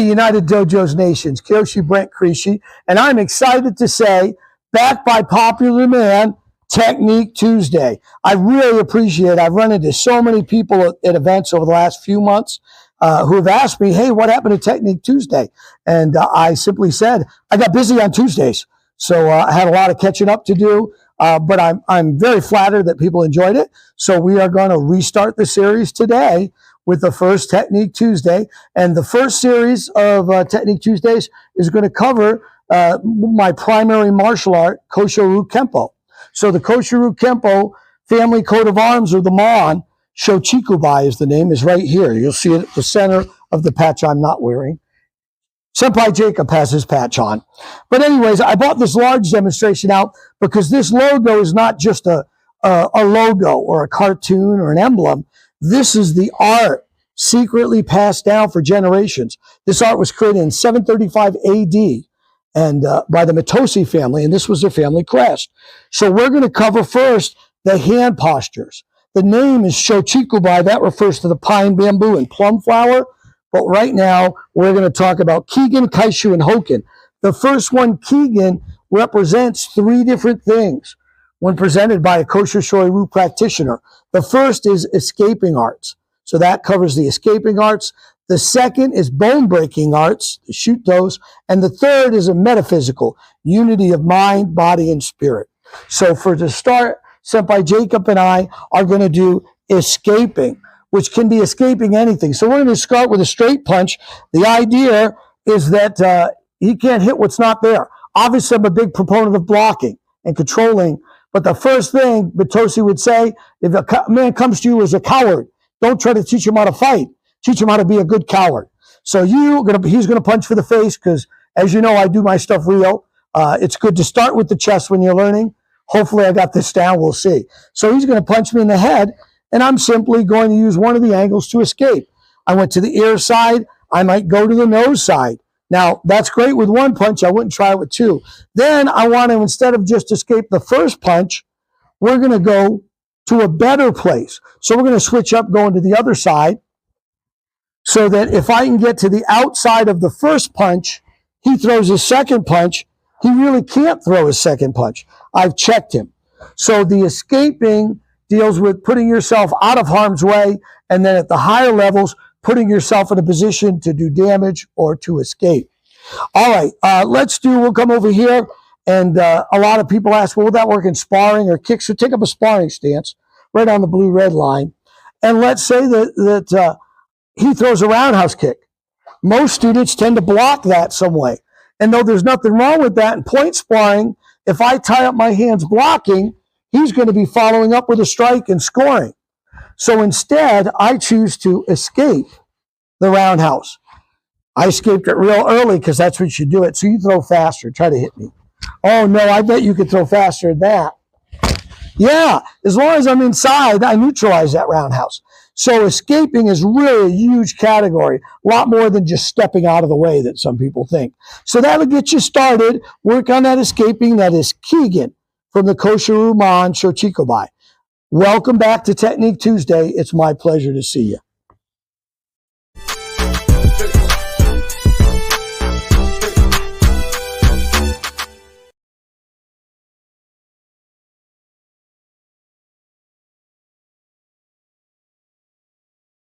Hey, United Dojos Nations, KOSHO Brent KICKS, and I'm excited to say, back by popular demand, Technique Tuesday. I really appreciate it. I've run into so many people at events over the last few months who have asked me, hey, what happened to Technique Tuesday? And I simply said, I got busy on Tuesdays. So I had a lot of catching up to do, but I'm very flattered that people enjoyed it. So we are going to restart the series today with the first Technique Tuesday. And the first series of Technique Tuesdays is going to cover my primary martial art, KOSHO RYU KEMPO. So the KOSHO RYU KEMPO family coat of arms, or the Mon, Shochikubai is the name, is right here. You'll see it at the center of the patch I'm not wearing. Senpai Jacob has his patch on. But anyways, I bought this large demonstration out because this logo is not just a logo or a cartoon or an emblem. This is the art secretly passed down for generations. This art was created in 735 AD and by the Mitosi family, and this was their family crest. So we're going to cover first the hand postures. The name is Shochikubai. That refers to the pine, bamboo, and plum flower. But right now, we're going to talk about KIGAN, Kaishu, and Hoken. The first one, KIGAN, represents three different things when presented by a KOSHO RYU practitioner. The first is escaping arts. So that covers the escaping arts. The second is bone-breaking arts, the Shutos. And the third is a metaphysical, unity of mind, body, and spirit. So for to start, Senpai Jacob and I are going to do escaping, which can be escaping anything. So we're going to start with a straight punch. The idea is that he can't hit what's not there. Obviously, I'm a big proponent of blocking and controlling. But the first thing Mitosi would say, if a man comes to you as a coward, don't try to teach him how to fight. Teach him how to be a good coward. So he's going to punch for the face because, as you know, I do my stuff real. It's good to start with the chest when you're learning. Hopefully, I got this down. We'll see. So he's going to punch me in the head, and I'm simply going to use one of the angles to escape. I went to the ear side. I might go to the nose side. Now, that's great with one punch. I wouldn't try it with two. Then I want to, instead of just escape the first punch, we're going to go to a better place. So we're going to switch up going to the other side so that if I can get to the outside of the first punch, he throws his second punch. He really can't throw his second punch. I've checked him. So the escaping deals with putting yourself out of harm's way, and then at the higher levels, putting yourself in a position to do damage or to escape. All right, we'll come over here, and a lot of people ask, well, will that work in sparring or kicks? So take up a sparring stance right on the blue-red line, and let's say that he throws a roundhouse kick. Most students tend to block that some way, and though there's nothing wrong with that in point sparring, if I tie up my hands blocking, he's going to be following up with a strike and scoring. So instead, I choose to escape the roundhouse. I escaped it real early because that's what you do it. So you throw faster. Try to hit me. Oh, no, I bet you could throw faster than that. Yeah, as long as I'm inside, I neutralize that roundhouse. So escaping is really a huge category, a lot more than just stepping out of the way that some people think. So that'll get you started. Work on that escaping. That is KIGAN from the KOSHO RYU Mon Shochikubai. Welcome back to Technique Tuesday. It's my pleasure to see you.